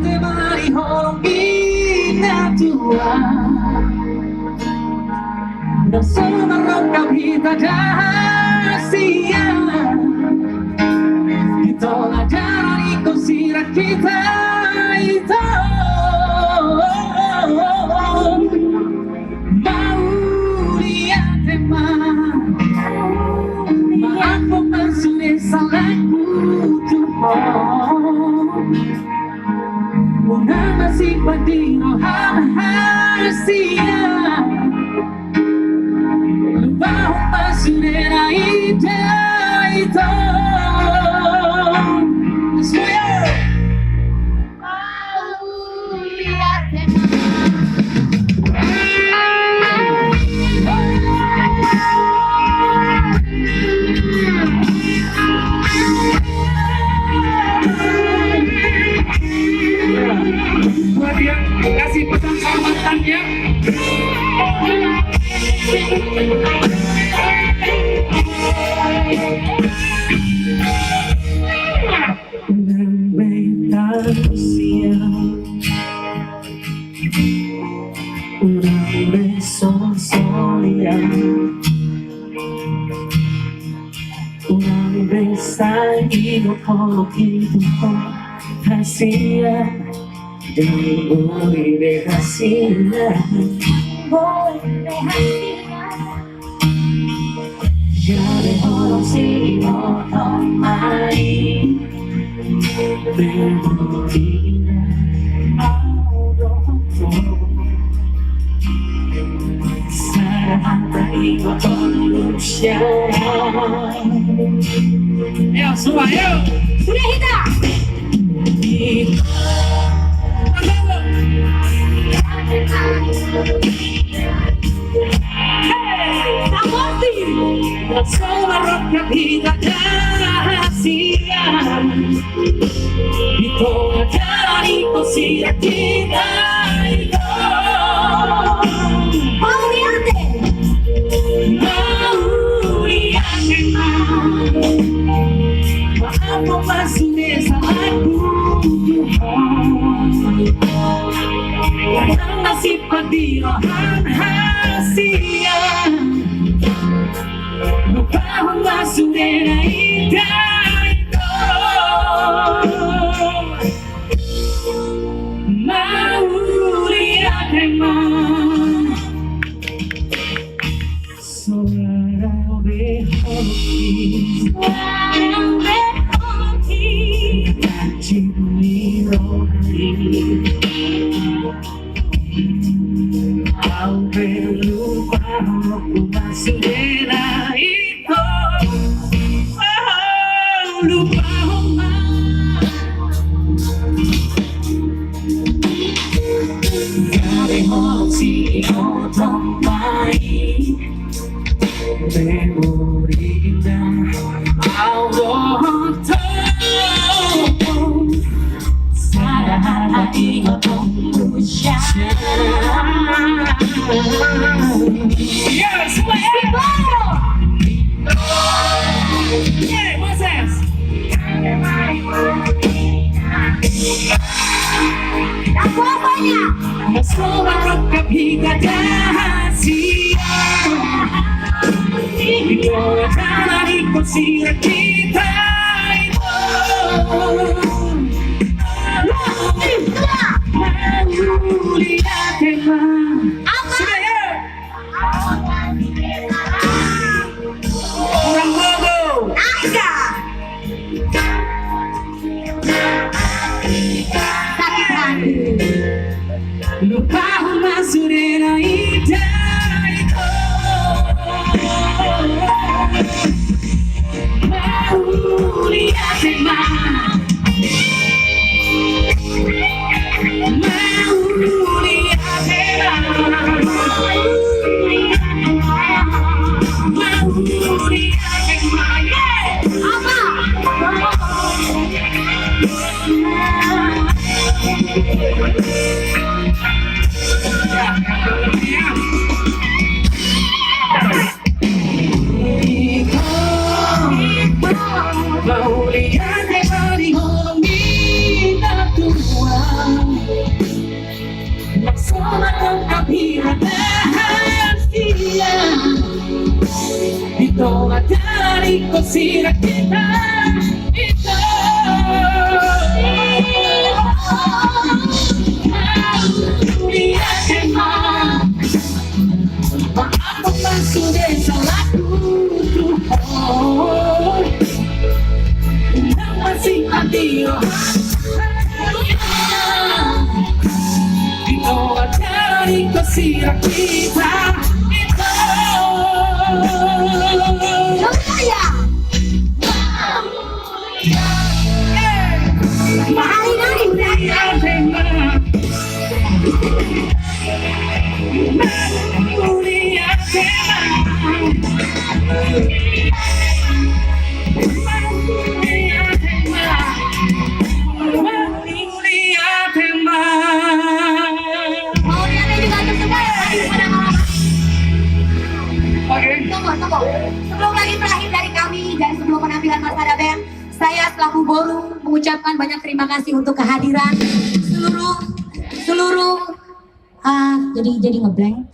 te mani Colombina tua. Non sono capita già sia che tola già di così racchita i to Mauliate ma aku masih salahku tuh Una masih padino hasia Lupa pasurera ida ito Suyo Mauliate Buat dia kasih pesan sama mantannya. Nang betasia, nang besosolia, nang besai no polokito hasia. Voy de Hasina, ya dejó sigo tomai de rutina Sarah iba con Lucia. Suba yo. Surehita. Sola roca vida hacia y toda cara y cosilla quita y Mauriate Maafo masinesa aku Yang nasib padiro hasia Lupa basurera ida Mauliate ma Suara behoki Kacini rohi Kau lupa aku basurera ito Lupa homa Gare hosi otomai Memorinda Auroto Sarah ingotong lusya Yes, yeah, what's that? Aku apanya? Sola roca vida hacia y toda cara y cosilla quita y Mauliate ma Orang Bogo Aka Sakit hati Lupa masurera ida ito Mauliate ma Mauliate ma di Colombina tua ikut kita itu. Dunia emang apapun sudah salahku Tuhan, dan masih adil. Itu dari kasih kita itu. Tunggu. Sebelum lagi terakhir dari kami dan sebelum penampilan Mas Ada Band, saya selaku Boru mengucapkan banyak terima kasih untuk kehadiran seluruh jadi ngeblank.